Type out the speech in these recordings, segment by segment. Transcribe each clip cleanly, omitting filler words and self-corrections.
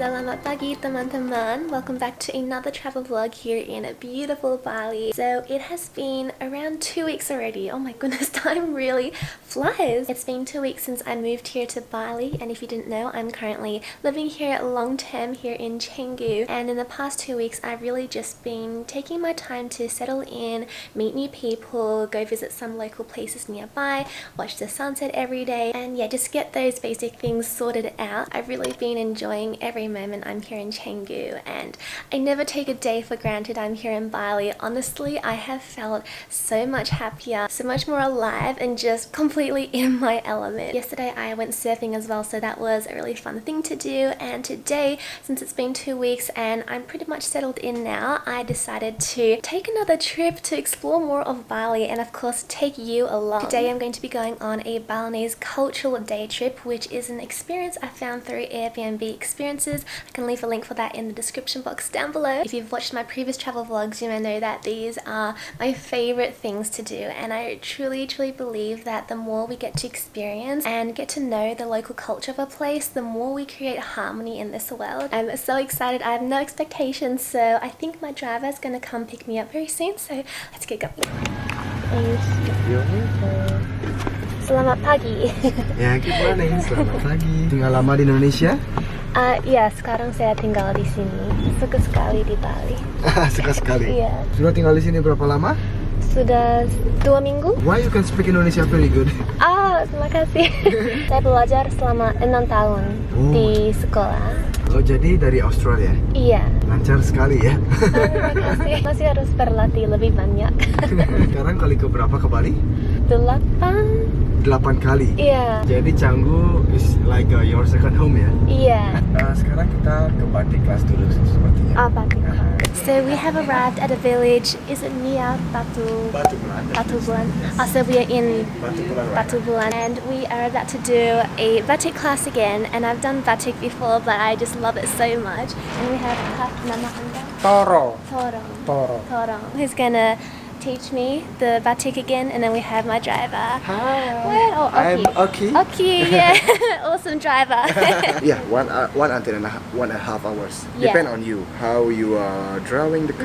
Selamat pagi teman-teman, welcome back to another travel vlog here in beautiful Bali. So it has been around 2 weeks already. Oh my goodness, time really flies. It's been 2 weeks since I moved here to Bali, and if you didn't know, I'm currently living here long term here in Canggu, and in the past 2 weeks I've really just been taking my time to settle in, meet new people, go visit some local places nearby, watch the sunset every day, and yeah, just get those basic things sorted out. I've really been enjoying every moment I'm here in Canggu, and I never take a day for granted I'm here in Bali. Honestly, I have felt so much happier, so much more alive, and just completely in my element. Yesterday I went surfing as well, so that was a really fun thing to do, and today, since it's been 2 weeks and I'm pretty much settled in now, I decided to take another trip to explore more of Bali and of course take you along. Today I'm going to be going on a Balinese cultural day trip, which is an experience I found through Airbnb experiences. I can leave a link for that in the description box down below. If you've watched my previous travel vlogs, you may know that these are my favorite things to do, and I truly believe that the more we get to experience and get to know the local culture of a place, the more we create harmony in this world. I'm so excited. I have no expectations, so I think my driver is going to come pick me up very soon, so let's get going. Selamat pagi. Ya, good morning. Selamat pagi. Tinggal lama di Indonesia? Ya, sekarang saya tinggal di sini. Suka sekali di Bali. Suka sekali. Iya. Sudah tinggal di sini berapa lama? Sudah 2 minggu. Why you can speak Indonesia very good? Terima kasih. Saya belajar selama 6 tahun di sekolah. Oh, jadi dari Australia? Iya. Lancar sekali ya. Terima kasih. Masih harus berlatih lebih banyak. Sekarang kali keberapa ke Bali? 8 kali. Iya. Jadi Canggu is like your second home ya? Iya. Sekarang kita ke batik kelas dulu sepertinya. Batik. So we have arrived at a village. Is it near Batu Bulan. Batu Bulan? So we are in Batu Bulan, and we are about to do a batik class again. And I've done batik before, but I just love it so much. And we have Nama Anda? Toro. Who's gonna teach me the batik again, and then we have my driver. Hi. Well, I'm Oki. Oki, yeah. Awesome driver. Yeah, one until 1.5 hours. Yeah. Depend on you how you are drawing the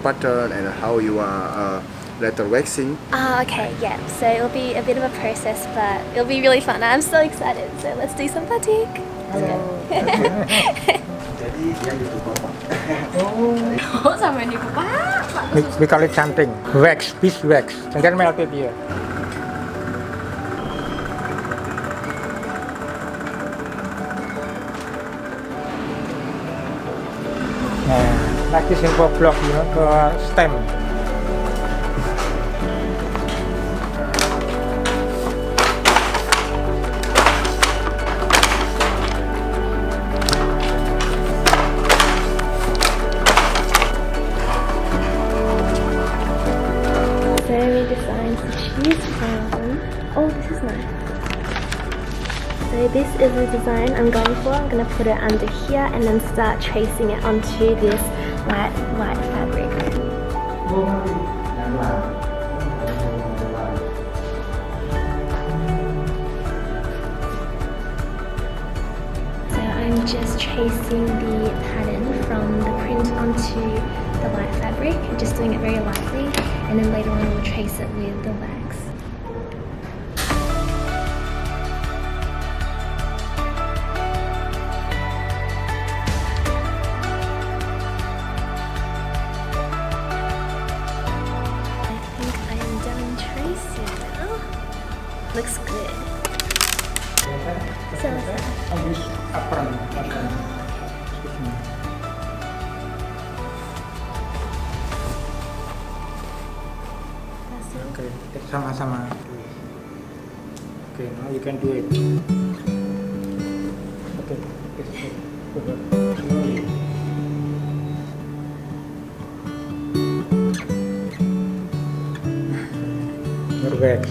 pattern and how you are letter waxing. Okay, yeah. So it'll be a bit of a process, but it'll be really fun. I'm so excited. So let's do some batik. Let's go. Jadi yang itu Bapak. Oh, sama ini Pak. We call it something. Wax, piece wax. And then melt it here. Like this simple block, stem. This is nice. So this is the design I'm going for. I'm going to put it under here and then start tracing it onto this white fabric. So I'm just tracing the pattern from the print onto the white fabric, just doing it very lightly, and then later on we'll trace it with the wax. Looks good. This apron. Okay, sama-sama. Okay, now you can do it. Okay, Norwex.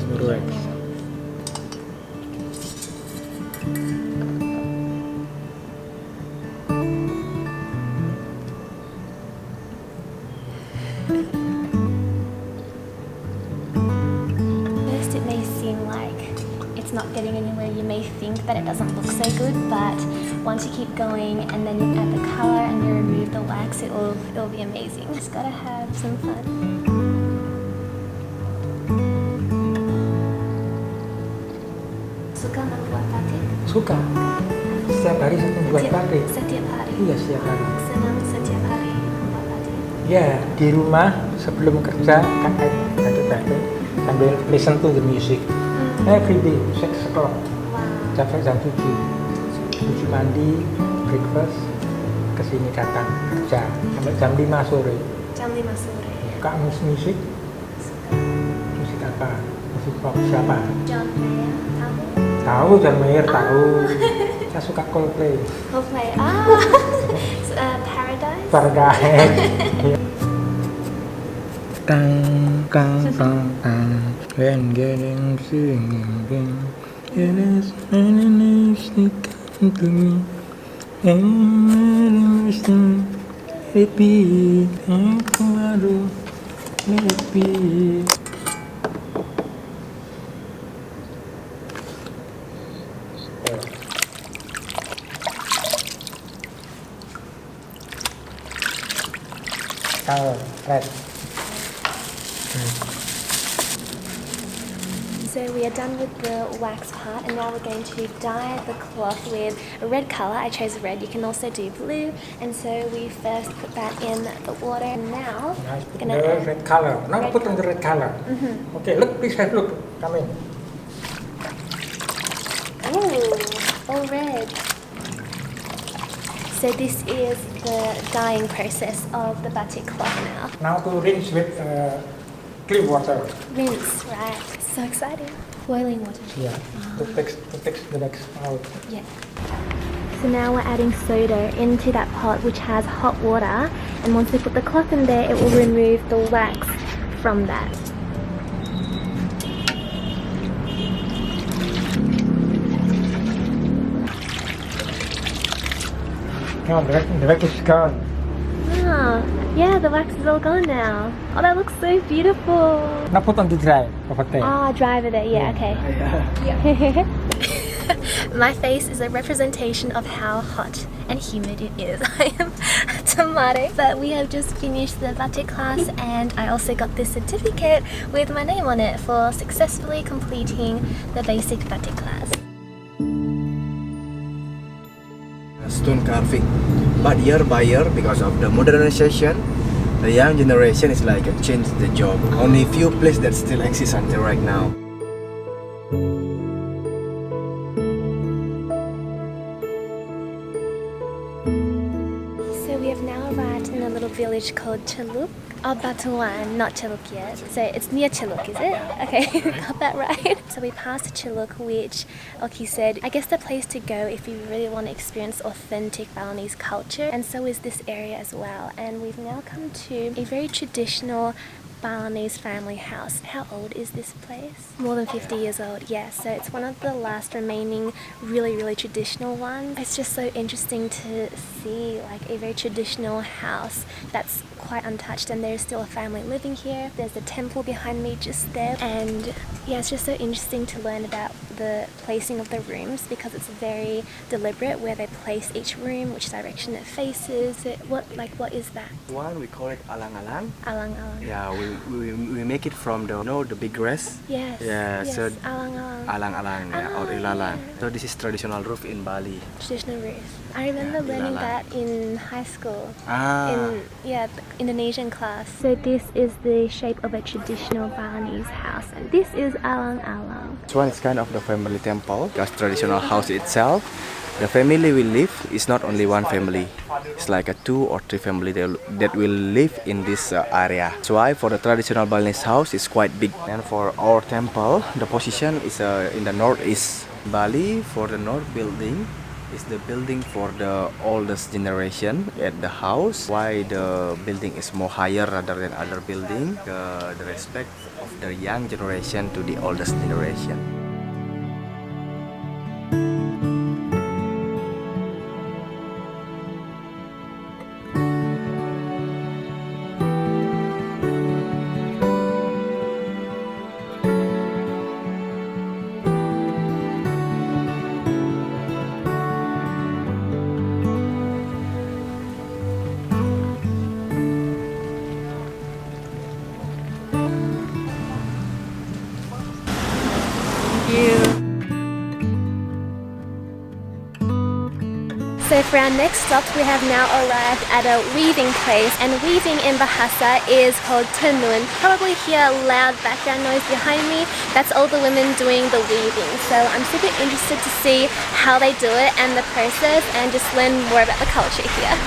not getting anywhere, you may think that it doesn't look so good, but once you keep going and then you add the color and you remove the wax, it'll be amazing. Just gotta have some fun. Suka membuat batik? Suka. Setiap hari saya membuat batik. Setiap hari? Iya, setiap hari. Senang setiap hari membuat batik? Ya, di rumah sebelum kerja kan batik batik sambil listen to the music. Every day, 6 o'clock. Wow. Sampai jam 7. 7 mandi, breakfast, kesini datang kerja sampai jam 5 sore. Jam 5 sore. Suka musik? Suka. Musik apa? Musik pop siapa? John Mayer, tahu? Tahu John Mayer, tahu. Saya suka Coldplay. Coldplay. Paradise? Paradise. Tang tang tang tang. When getting singing, it is anything to me. And it be tomorrow, let it be. Color, red. So we are done with the wax part and now we're going to dye the cloth with a red colour. I chose red, you can also do blue. And so we first put that in the water and now Nice. we're going to The add red color. Now red put on the red color. Okay, look, please have look. Come in. Ooh, all red. So this is the dyeing process of the batik cloth now. Now to rinse with clean water. Rinse, right. So exciting. Boiling water. Yeah, to take the wax out. Yeah. So now we're adding soda into that pot which has hot water, and once we put the cloth in there it will remove the wax from that. Now the wax is gone. Ah, yeah, the wax is all gone now. Oh, that looks so beautiful. Now put on the dry over there. Ah, dry over there. Yeah, okay. My face is a representation of how hot and humid it is. I am a tomato. But we have just finished the batik class and I also got this certificate with my name on it for successfully completing the basic batik class. Stone carving, but year by year, because of the modernization, the young generation is like change the job. Only few places that still exist until right now. So we have now arrived in a little village called Chaluk. Oh, Batu Bulan, not Chaluk yet. So it's near Chaluk, is it? Okay, got that right. So we passed Chaluk, which, like he said, I guess the place to go if you really want to experience authentic Balinese culture. And so is this area as well. And we've now come to a very traditional Balinese family house. How old is this place? More than 50 years old, yeah. So it's one of the last remaining really traditional ones. It's just so interesting to see like a very traditional house that's quite untouched and there's still a family living here. There's a temple behind me just there, and yeah, it's just so interesting to learn about the placing of the rooms because it's very deliberate where they place each room, which direction it faces. So what is that? One we call it alang-alang. Alang-alang. Yeah, we make it from the big grass. Yes. Yeah, yes. so Alang-alang. alang-alang, yeah, or Ah, ilalang. yeah. So this is traditional roof in Bali. Traditional roof. I remember Yeah, learning ilalang. that in high school. Ah. In the Indonesian class. So this is the shape of a traditional Balinese house, and this is alang-alang. This one is kind of the family temple, because traditional house itself. The family we live is not only one family. It's like a 2 or 3 family that will live in this area. That's why for the traditional Balinese house is quite big. And for our temple, the position is in the northeast. Bali, for the north building, is the building for the oldest generation at the house. Why the building is more higher rather than other building? The respect of the young generation to the oldest generation. So for our next stop, we have now arrived at a weaving place, and weaving in Bahasa is called tenun. Probably hear loud background noise behind me. That's all the women doing the weaving. So I'm super interested to see how they do it and the process, and just learn more about the culture here.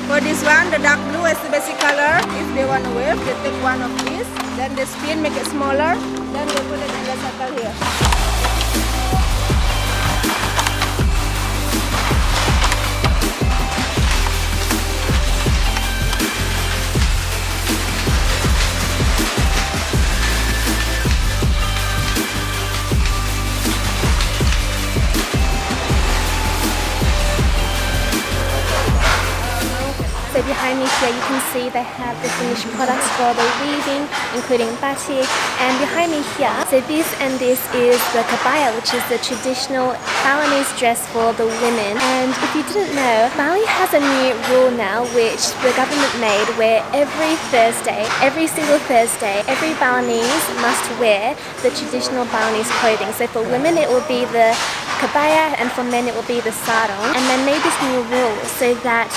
For this one, the dark blue is the basic color. If they want to weave, they take one of these, then they spin, make it smaller, then they put it in the circle here. So behind me here you can see they have the finished products for the weaving, including batik, and behind me here, so this and this is the kabaya, which is the traditional Balinese dress for the women. And if you didn't know, Bali has a new rule now which the government made, where every single Thursday, every Balinese must wear the traditional Balinese clothing. So for women it will be the kabaya, and for men it will be the sarong. And they made this new rule so that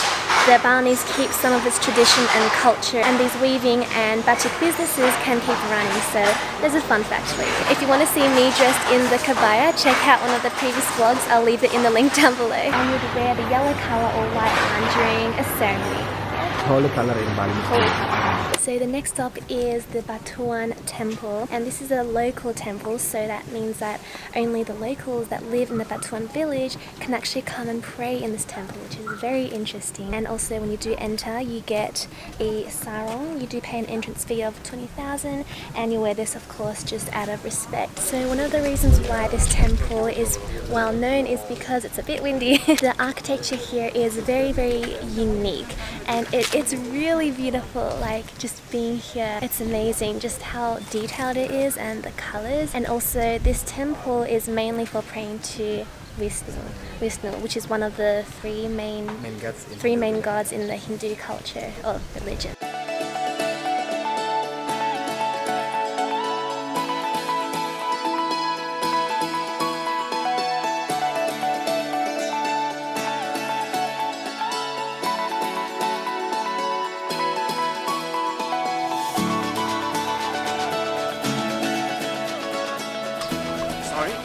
the Balinese keep some of its tradition and culture, and these weaving and batik businesses can keep running. So there's a fun fact for you. If you want to see me dressed in the kabaya, check out one of the previous vlogs. I'll leave it in the link down below. I would wear the yellow color or white one during a ceremony. Holy color in Bali. So the next stop is the Batuan temple, and this is a local temple, so that means that only the locals that live in the Batuan village can actually come and pray in this temple, which is very interesting. And also when you do enter, you get a sarong. You do pay an entrance fee of 20,000, and you wear this of course just out of respect. So one of the reasons why this temple is well known is because it's a bit windy. The architecture here is very, very unique, and it's really beautiful. Like, just being here, it's amazing just how detailed it is and the colors. And also this temple is mainly for praying to Vishnu, which is one of the three main gods in the Hindu culture or religion.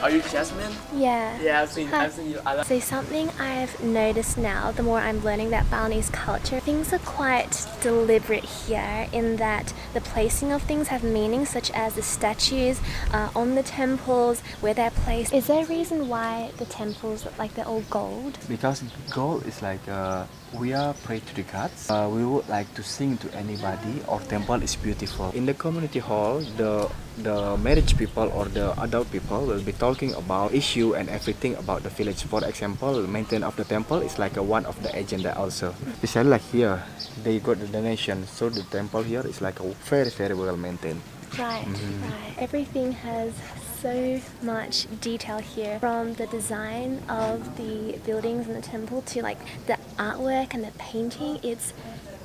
Are you Jasmine? Yeah. Yeah, I've seen you. So something I've noticed now, the more I'm learning about Balinese culture, things are quite deliberate here in that the placing of things have meaning, such as the statues on the temples, where they're placed. Is there a reason why the temples look like they're all gold? Because gold is like we are pray to the gods. We would like to sing to anybody. Our temple is beautiful. In the community hall, the marriage people or the adult people will be talking about issue and everything about the village. For example, maintenance of the temple is like one of the agenda also. Especially like here, they got the donation, so the temple here is like a very, very well maintained. Right, right. Everything has so much detail here, from the design of the buildings in the temple to like the artwork and the painting. It's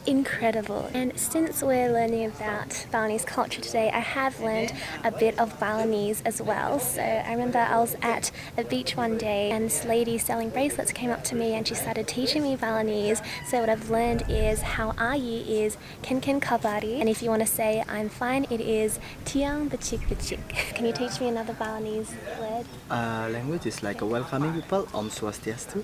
incredible. And since we're learning about Balinese culture today, I have learned a bit of Balinese as well. So I remember I was at a beach one day and this lady selling bracelets came up to me and she started teaching me Balinese. So what I've learned is how are you is ken kabari, and if you want to say I'm fine, it is tiang bachik bachik. Can you teach me another Balinese word? Language is like a welcoming people. Om Swastiastu.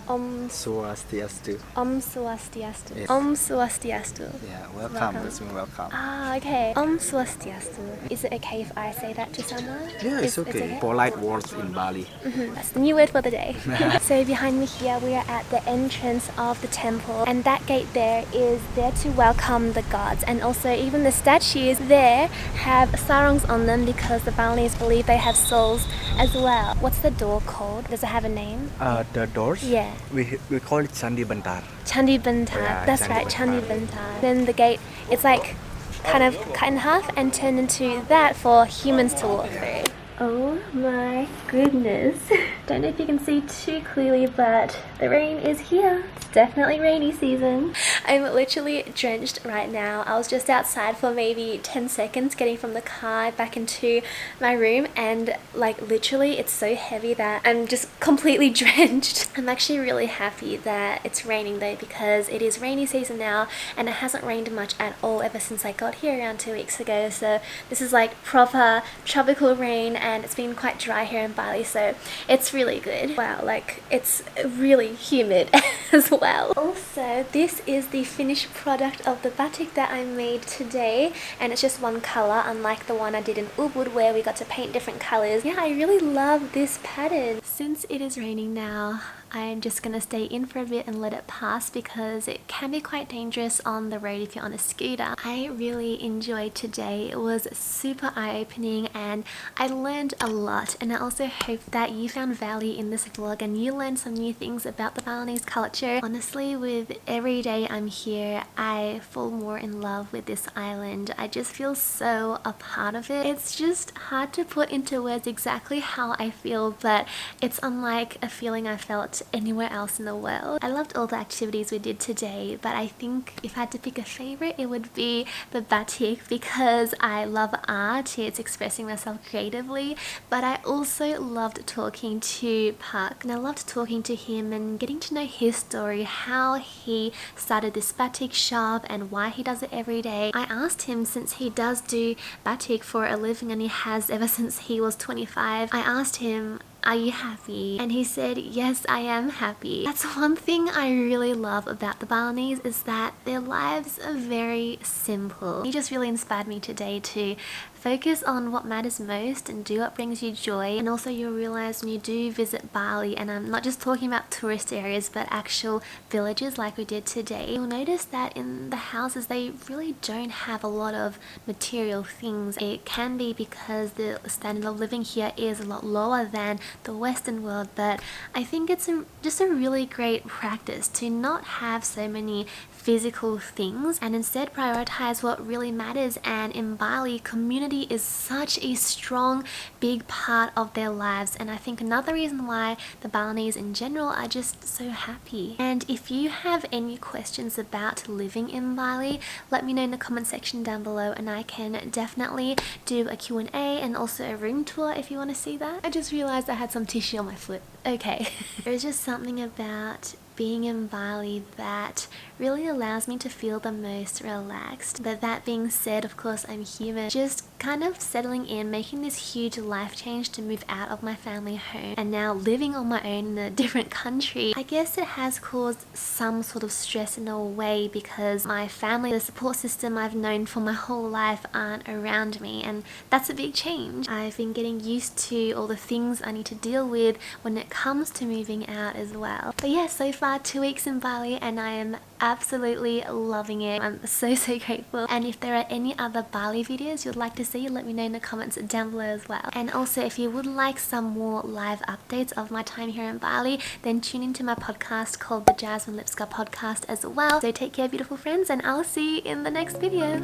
Om Swastiastu. Om Swastiastu. Yes. Om Swastiastu. Yeah, welcome. That's mean welcome. Ah, okay. Om Swastiastu. Is it okay if I say that to someone? Yeah, it's okay. Polite words in Bali. That's the new word for the day. So behind me here, we are at the entrance of the temple, and that gate there is there to welcome the gods. And also even the statues there have sarongs on them because the Balinese believe they have souls as well. What's the door called? Does it have a name? The doors? Yeah. We call it Candi Bentar. Chandi Bentar. Yeah, That's Candi right, Chandi Bentar. Bentar. Then the gate, it's like kind of cut in half and turned into that for humans to walk through. Oh my goodness. Don't know if you can see too clearly, but the rain is here. It's definitely rainy season. I'm literally drenched right now. I was just outside for maybe 10 seconds getting from the car back into my room, and like literally it's so heavy that I'm just completely drenched. I'm actually really happy that it's raining though, because it is rainy season now and it hasn't rained much at all ever since I got here around 2 weeks ago. So this is like proper tropical rain, and it's been quite dry here in Bali, so it's really good. Wow, like it's really humid as well. Also, this is the finished product of the batik that I made today, and it's just one color, unlike the one I did in Ubud where we got to paint different colors. Yeah, I really love this pattern. Since it is raining now, I'm just gonna stay in for a bit and let it pass, because it can be quite dangerous on the road if you're on a scooter. I really enjoyed today. It was super eye-opening and I learned a lot, and I also hope that you found value in this vlog and you learned some new things about the Balinese culture. Honestly, with every day I'm here, I fall more in love with this island. I just feel so a part of it. It's just hard to put into words exactly how I feel, but it's unlike a feeling I felt anywhere else in the world. I loved all the activities we did today, but I think if I had to pick a favorite, it would be the batik, because I love art. It's expressing myself creatively, but I also loved talking to Park, and I loved talking to him and getting to know his story, how he started this batik shop and why he does it every day. I asked him, since he does do batik for a living and he has ever since he was 25, I asked him, are you happy? And he said, yes, I am happy. That's one thing I really love about the Balinese, is that their lives are very simple. He just really inspired me today to focus on what matters most and do what brings you joy. And also you'll realize when you do visit Bali, and I'm not just talking about tourist areas but actual villages like we did today, you'll notice that in the houses they really don't have a lot of material things. It can be because the standard of living here is a lot lower than the Western world, but I think it's just a really great practice to not have so many physical things and instead prioritize what really matters. And in Bali, community is such a strong, big part of their lives, and I think another reason why the Balinese in general are just so happy. And if you have any questions about living in Bali, let me know in the comment section down below, and I can definitely do a Q&A and also a room tour if you want to see that. I just realized I had some tissue on my foot. Okay. There's just something about being in Bali that really allows me to feel the most relaxed. But that being said, of course I'm human. Just kind of settling in, making this huge life change to move out of my family home and now living on my own in a different country. I guess it has caused some sort of stress in a way, because my family, the support system I've known for my whole life, aren't around me, and that's a big change. I've been getting used to all the things I need to deal with when it comes to moving out as well. But yeah, so far 2 weeks in Bali and I am absolutely loving it. I'm so grateful, and if there are any other Bali videos you'd like to see, let me know in the comments down below as well. And also if you would like some more live updates of my time here in Bali, then tune into my podcast called the Jasmine Lipska podcast as well. So take care beautiful friends, and I'll see you in the next video.